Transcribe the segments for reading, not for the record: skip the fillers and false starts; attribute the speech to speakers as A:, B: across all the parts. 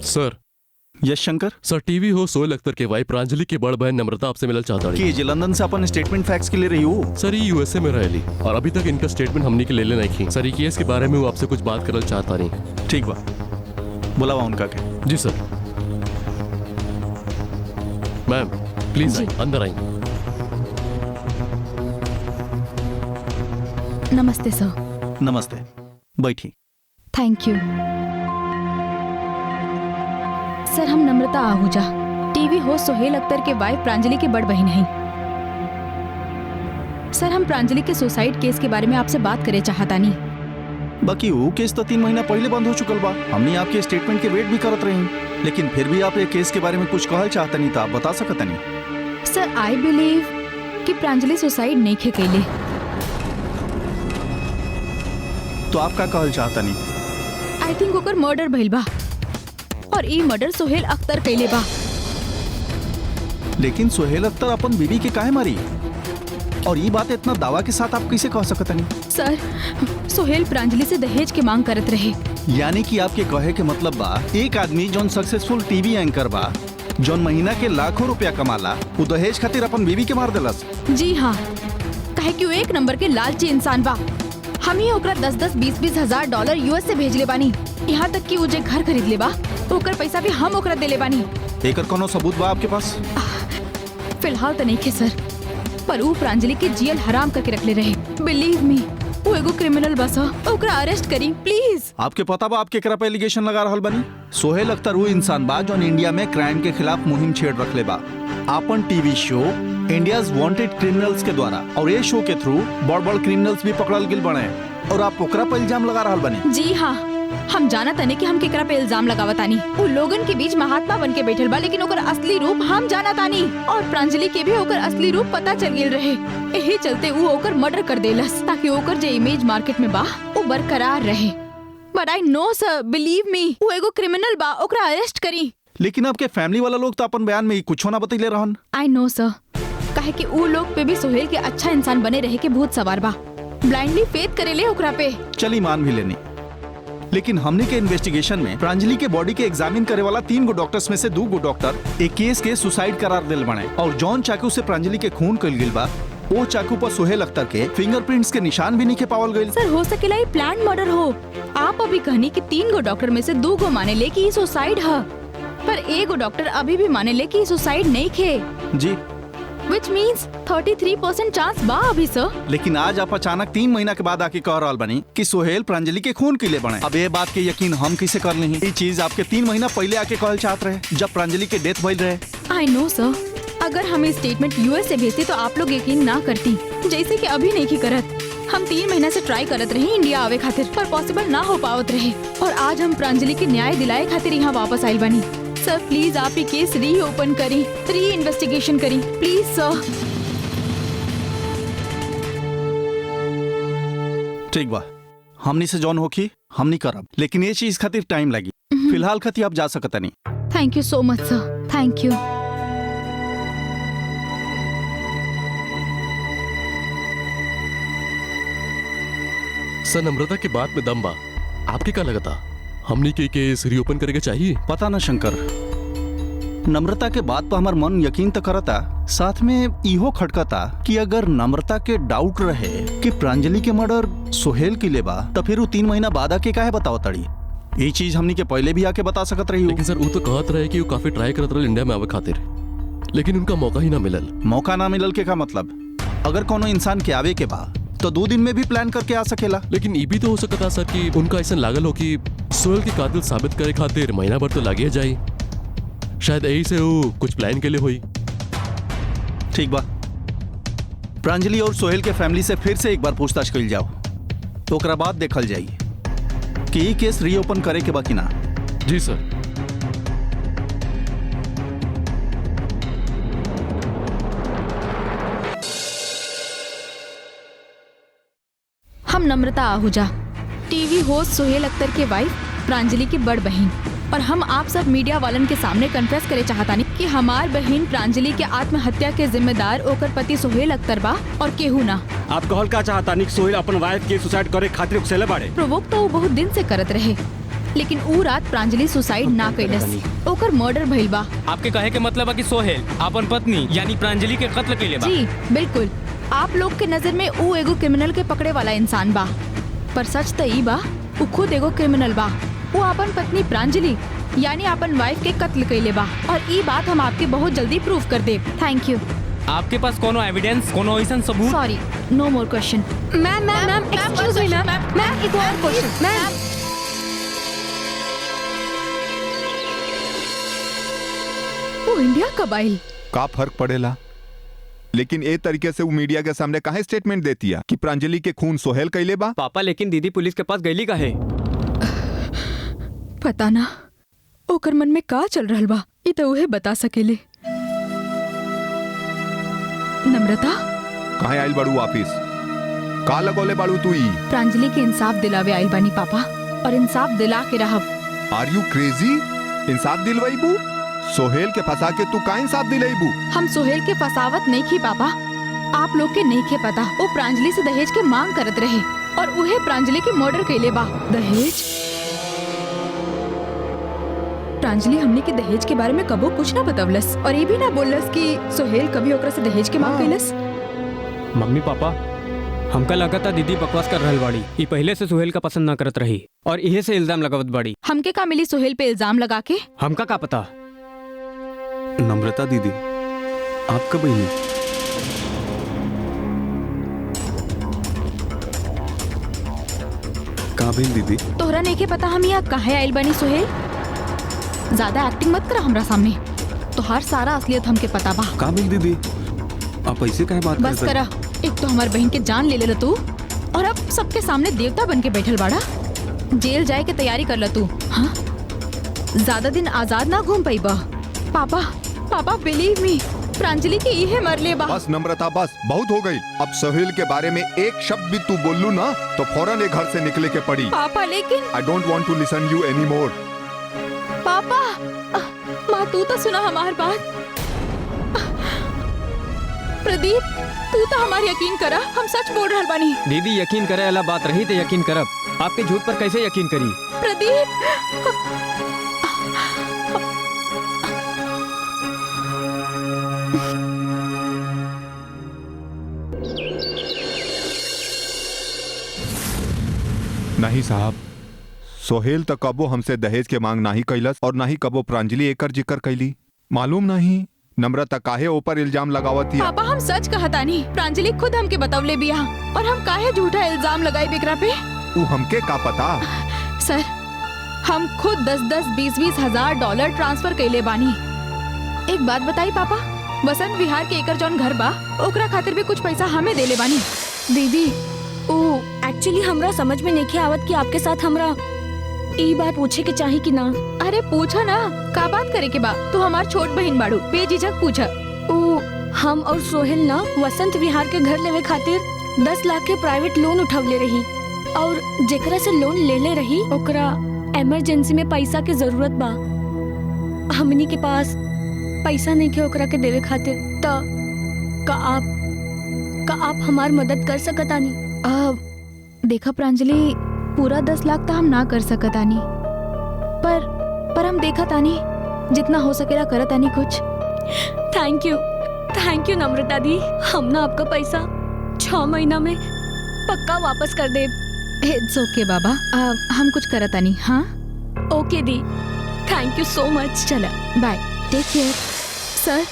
A: सर
B: Yes Shankar
A: सर TV हो सोहेल अख्तर के wife Pranjali की बड़ बहन नम्रता आपसे मिलना चाहता
B: कि जे लंदन से अपन स्टेटमेंट फैक्स के लिए रही हो।
A: सर ये यूएसए में रहेली और अभी तक इनका स्टेटमेंट हमने के ले ले नहीं की। सर ये केस के बारे में वो आपसे कुछ बात करना चाहता नहीं।
B: ठीक बा, बुलावा उनका के।
A: जी सर। मैम प्लीज अंदर आई।
C: नमस्ते सर।
B: नमस्ते, बैठी।
C: थैंक यू सर। हम नम्रता आहूजा, टीवी होस्ट सोहेल अख्तर के वाइफ प्रांजलि की बड़ बहन हैं। सर हम प्रांजलि के सुसाइड केस के बारे में आपसे बात करे चाहता नहीं।
B: बाकी वो केस तो 3 महीना पहले बंद हो चुकल बा। हमने आपके स्टेटमेंट के वेट भी करत रही, लेकिन फिर भी आप ये केस के बारे में कुछ कहल चाहता नहीं, तो आप बता सकता नहीं।
C: सर आई बिलीव कि प्रांजलि सुसाइड नहीं खे कैले।
B: तो आप का कहल चाहता नहीं?
C: आई थिंक ओकर मर्डर भइल बा और ई मर्डर सोहेल अख्तर कैले बा।
B: लेकिन सोहेल अख्तर अपन बीबी के काहे मारी, और ये बात इतना दावा के साथ आप कैसे कह सकता नहीं?
C: सर सोहेल प्रांजलि से दहेज के मांग करत रहे।
B: यानी कि आपके कहे के मतलब बा एक आदमी जोन सक्सेसफुल टीवी एंकर बा, जोन महीना के लाखों रुपया कमाला, वो दहेज खातिर अपन बीबी के मार देलस।
C: जी हाँ, कहे कि वो एक नंबर के लालची इंसान बा। हम ही ओकरा 10-10, 20-20 हजार डॉलर यूएस से भेजले बानी। यहाँ तक कि वो जे घर खरीद ले बा, ओकर पैसा भी हम ओकरा देले बानी।
B: एकर कोनो सबूत बा आपके पास?
C: फिलहाल तो नहीं खे सर, पर वो प्रांजलि के जियल हराम करके रखले रहे। बिलीव मी, वो एगो क्रिमिनल बा सर। ओकरा अरेस्ट करी प्लीज।
B: आपके पता बा आप केकरा पे एलिगेशन लगा रहल बनी? सोहेल अख्तर वो इंसान बा जोन इंडिया में क्राइम के खिलाफ मुहिम छेड़ रखले बा। आपन टीवी शो इंडियाज वांटेड क्रिमिनल्स के द्वारा, और ये शो के थ्रू बड़-बड़ क्रिमिनल्स भी पकड़ल गिल बने, और आप ओकरा पे इल्जाम लगा रहल बनी।
C: जी हाँ, हम जाना तने कि हम केकरा पे इल्जाम लगावतानी। वो लोगन के बीच महात्मा बन के बैठल बा, लेकिन ओकर असली रूप हम जाना तानी। और प्रांजलि के भी ओकर असली रूप पता चल गेल रहे। यही चलते वो ओकर मर्डर कर देलस, ताकि ओकर जे इमेज मार्केट में बा वो बरकरार रहे। But I know sir, believe me, वो एगो क्रिमिनल बा। ओकरा अरेस्ट करी।
B: लेकिन आपके फैमिली वाला लोग तो अपन बयान में कुछ ना बतैले रहन।
C: आई नो सर, कहे कि वो लोग पे भी सोहेल के अच्छा इंसान बने रहे के भूत सवार बा। ब्लाइंडली फेथ करेले ओकरा पे।
B: चली मान भी लेनी, लेकिन हमने के इन्वेस्टिगेशन में प्रांजलि के बॉडी के एग्जामिन करे वाला 3 गो डॉक्टर्स में से 2 गो डॉक्टर एक केस के सुसाइड करार दिल बने, और जॉन चाकू से प्रांजलि के खून कल गिल बा, वो चाकू पर सोहेल अख्तर के फिंगरप्रिंट्स के निशान भी नहीं के पावल गइल।
C: सर हो सकेला ये प्लान मर्डर हो। आप अभी कहनी कि 3 गो डॉक्टर में से 2 गो माने ले कि सुसाइड है, पर एगो डॉक्टर अभी भी माने ले कि सुसाइड नहीं खे।
B: जी,
C: Which means 33% चांस बा अभी सर।
B: लेकिन आज आप अचानक 3 महीना के बाद आके कह रहल बनी कि सोहेल प्रांजलि के खून के लिए बने। अब ये बात के यकीन हम कैसे कर ली? ये चीज आपके 3 महीना पहले आके कहल चाहत रहे, जब प्रांजलि के डेथ भइल रहे।
C: आई नो सर, अगर हमें स्टेटमेंट यूएस से भेजते तो आप लोग यकीन ना करती, जैसे कि अभी नहीं की करत। हम 3 महीना से ट्राई करत रहे इंडिया आवे खातिर, पर पॉसिबल ना हो पावत रहे, और आज हम प्रांजलि के न्याय दिलाए खातिर यहाँ वापस आइल बनी। सर प्लीज आप ये केस री ओपन करी, री इन्वेस्टिगेशन करी प्लीज सर।
B: ठीक बा, हमनी से जॉन होखी हमनी करब, लेकिन ये चीज खातिर टाइम लगी। फिलहाल खातिर आप जा सकता नहीं।
C: Thank you so much sir, thank you.
A: सर नम्रता के बात में दम बा, आपके क्या लगता हमने के केस रीओपन करेगा चाहिए?
B: पता ना शंकर, नम्रता के बात पर हमार मन यकीन तो करता, साथ में इहो खटकता कि अगर नम्रता के डाउट रहे कि प्रांजलि के मर्डर सोहेल के लिए बा, तो फिर वो 3 महीना बाद आके काहे बताओ तड़ी? ये चीज हमनी के पहले भी आके बता सकत रही हो।
A: लेकिन सर वो तो कहत रहे कि वो काफी ट्राई करत रहे इंडिया में आवे खातिर, लेकिन उनका मौका ही ना मिलल।
B: मौका ना मिलल के का मतलब? अगर कोनो इंसान के आवे के बा तो 2 दिन में भी प्लान करके आ सकेला।
A: लेकिन ये भी तो हो सकता सर कि उनका ऐसा लागल हो कि सोहेल के कातिल साबित करे खातिर महीना भर तो लागे जाए। शायद यही से वो कुछ प्लान के लिए हुई।
B: ठीक बा, प्रांजलि और सोहेल के फैमिली से फिर से एक बार पूछताछ कइल जाओ, तो ओकरा बाद देखल जाई कि ये केस रीओपन करे के बा कि ना।
A: जी सर।
C: हम नम्रता आहूजा, टीवी होस्ट सोहेल अख्तर के वाइफ प्रांजलि की बड़ बहन, और हम आप सब मीडिया वालन के सामने कन्फेस करे चाहतानी कि हमार बहन प्रांजलि के आत्महत्या के जिम्मेदार ओकर पति सोहेल अख्तर बा और केहू ना।
D: आप कहल का चाहतानी कि सोहेल अपन वाइफ के सुसाइड करे खातिर उकसेले बाड़े?
C: प्रोवोक तो वो बहुत दिन से करत रहे, लेकिन ऊ रात प्रांजलि सुसाइड ना कैलस, ओकर मर्डर भइल बा।
D: आपके कहे के मतलब है कि सोहेल अपन पत्नी यानी प्रांजलि के कत्ल कैले बा।
C: जी बिल्कुल, आप लोग के नजर में ऊ एगो क्रिमिनल के पकड़े वाला इंसान बा, पर सच तो ई बा ऊ खुद एगो क्रिमिनल बा। वो अपन पत्नी प्रांजलि यानी अपन वाइफ के कत्ल कैले बा, और ई बात हम आपके बहुत जल्दी प्रूव कर देब। Thank you.
D: आपके पास कोनो एविडेंस, कोनो ऐसा सबूत?
C: Sorry, no more question.
E: Ma'am excuse me ma'am एक और क्वेश्चन मैम।
C: वो इंडिया कब आई?
F: का फर्क पड़ेला, लेकिन ए तरीके से वो मीडिया के सामने काहे स्टेटमेंट देती है कि प्रांजलि के खून सोहेल कैले बा?
D: पापा लेकिन दीदी पुलिस के पास गईली काहे?
C: पता ना ओकर मन में का चल रहल बा, ई तो उहे बता सकेले। नम्रता,
F: काहे आइल बाड़ू वापिस? का लगोले बाड़ू तू ई?
C: प्रांजलि के इंसाफ दिलावे आइल बानी पापा, और इंसाफ दिला के रहब।
F: आर यू क्रेजी? इंसाफ दिलवाईबू? सोहेल के फंसा के तू का इंसाफ दिलाईबू?
C: हम सोहेल के फसावत नहीं की पापा, आप लोग के नहीं के पता। वो प्रांजलि से दहेज के मांग करत रहे, और उहे प्रांजलि के मर्डर कैले बा। दहेज? प्रांजलि हमने के दहेज के बारे में कबो कुछ ना बतवलस, और ये भी ना बोललस कि सोहेल कभी ओकरा से दहेज के मांग कैलस।
D: मम्मी पापा, हमका लगा था दीदी बकवास कर रहल बाड़ी। ये पहले से सोहेल का पसंद ना करत रही और इहे से इल्जाम लगावत बाड़ी।
C: हमके का मिली सोहेल पे इल्जाम लगा के?
D: हमका का पता।
G: नम्रता दीदी, आपका बहनी का बहन दीदी?
C: तोहरा नहीं के पता हम यहाँ काहे आइल बानी सोहेल? ज्यादा एक्टिंग मत करा हमरा सामने, तोहार सारा असलियत हमके पता बा।
G: का बहन दीदी, आप ऐसे काहे बात
C: बस
G: करते?
C: करा, एक तो हमार बहन के जान ले ले तू, और अब सबके सामने देवता बन के बैठल बाड़ा। जेल जाए के तैयारी कर ल तू। हाँ, ज्यादा दिन आजाद ना घूम पाई बा। पापा पापा बिलीव मी, प्रांजलि के इहे मरले बा।
F: बस नम्रता, बस बहुत हो गई। अब सोहेल के बारे में एक शब्द भी तू बोलू ना तो फौरन एक घर से निकले के पड़ी।
C: पापा लेकिन
F: I don't want to listen you any more.
C: पापा, माँ तू तो सुना हमार बात। प्रदीप, तू तो हमार यकीन करा, हम सच बोल रहल बानी।
D: दीदी यकीन करे वाला बात रही तो यकीन करब, आपके झूठ पर कैसे यकीन करी?
C: प्रदीप,
F: नहीं साहब, सोहेल तो कबो हमसे दहेज के मांग नहीं कैलस और ना ही कबो प्रांजलि एकर जिक्र कैली। मालूम नहीं नम्रता काहे ऊपर इल्जाम लगावती है।
C: पापा हम सच कहतानी, प्रांजलि खुद हमके बतवले बिया, और हम काहे झूठा इल्जाम लगाई बिकरा पे?
F: तू हमके का पता?
C: सर, हम खुद 10-10, 20-20 हजार डॉलर ट्रांसफर कैले बानी। एक बात बताई पापा, वसंत विहार के एकर जौन घर बा, ओकरा खातिर भी कुछ पैसा हमें देले बानी।
E: दीदी ओ एक्चुअली हमरा समझ में नहीं आवत कि आपके साथ हमरा ई बात पूछे के चाही कि ना।
C: अरे पूछा ना, का बात करे के बा? तू हमार छोट बहन बाड़ू, बेझिझक पूछा।
E: ओ हम और सोहेल ना वसंत विहार के घर लेवे खातिर 10 लाख के प्राइवेट लोन उठवले रही, और जेकरा से लोन ले रही ओकरा इमरजेंसी में पैसा के जरूरत बा। हमनी के पास पैसा नहीं के ओकरा के देवे खातिर, त का आप हमार मदद कर सकतानी?
C: देखा प्रांजलि, पूरा 10 लाख तो हम ना कर सकतानी, पर हम देखा तानी, जितना हो सकेला करत आनी कुछ।
E: थैंक यू नम्रता दी, हम ना आपका पैसा 6 महीना में पक्का वापस कर दे।
C: इट्स ओके बाबा, हम कुछ करत आनी। हाँ
E: ओके दी, थैंक यू सो मच।
C: चला बाय, टेक केयर। सर,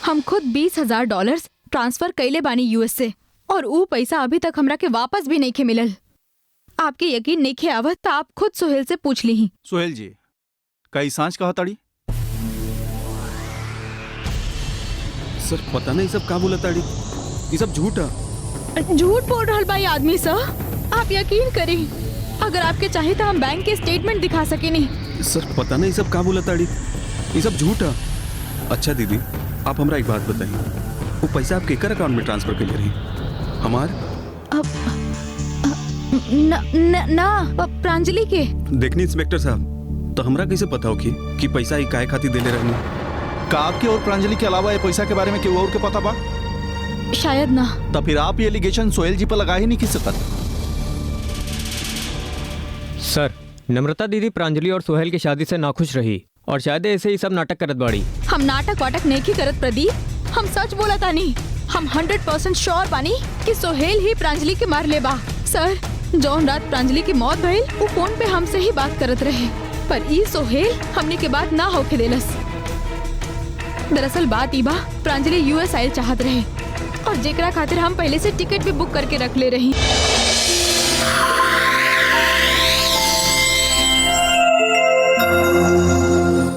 C: हम खुद $20,000 ट्रांसफर कैले बानी यूएस से, और वो पैसा अभी तक हमरा के वापस भी नहीं खे मिलल। आपके यकीन नहीं खे आवत तो आप खुद सोहेल से पूछ ली।
B: सोहेल जी, कई सांच कहा ताड़ी?
G: सर पता नहीं सब का बोला ताड़ी, ये सब झूठ है।
C: झूठ बोल रहल बा ये आदमी सर, आप यकीन करी, अगर आपके चाहे तो हम बैंक के स्टेटमेंट दिखा सके नहीं।
G: सर पता नहीं सब का बोला ताड़ी, ये सब झूठ है। अच्छा दीदी, आप हमरा एक बात बताइए, वो पैसा आप केकर अकाउंट में ट्रांसफर कर ले रही? हमार?
C: ना प्रांजलि के।
G: देखनी इंस्पेक्टर साहब, तो हमरा कैसे पता हो कि पैसा ही काय खातिर देले रहनी?
B: का आपके और प्रांजलि के अलावा ये पैसा के बारे में केहू और के पता बा?
C: शायद ना।
B: तो फिर आप ये एलिगेशन सोहेल जी पर लगा ही नहीं की सकत।
D: सर, नम्रता दीदी प्रांजलि और सोहेल की शादी से नाखुश रही और शायद ऐसे ही सब नाटक करत बाड़ी।
C: हम नाटक वाटक नहीं की करत प्रदीप, हम सच बोला तानी। हम 100% श्योर बानी कि सोहेल ही प्रांजलि के मार ले बा। सर, जौन रात प्रांजलि की मौत भइल वो फोन पे हमसे ही बात करत रहे, पर ई सोहेल हमने के बात ना होके देलस। दरअसल बात ई बा, प्रांजलि यूएस आइल चाहत रहे और जेकरा खातिर हम पहले से टिकट भी बुक करके रख ले रही।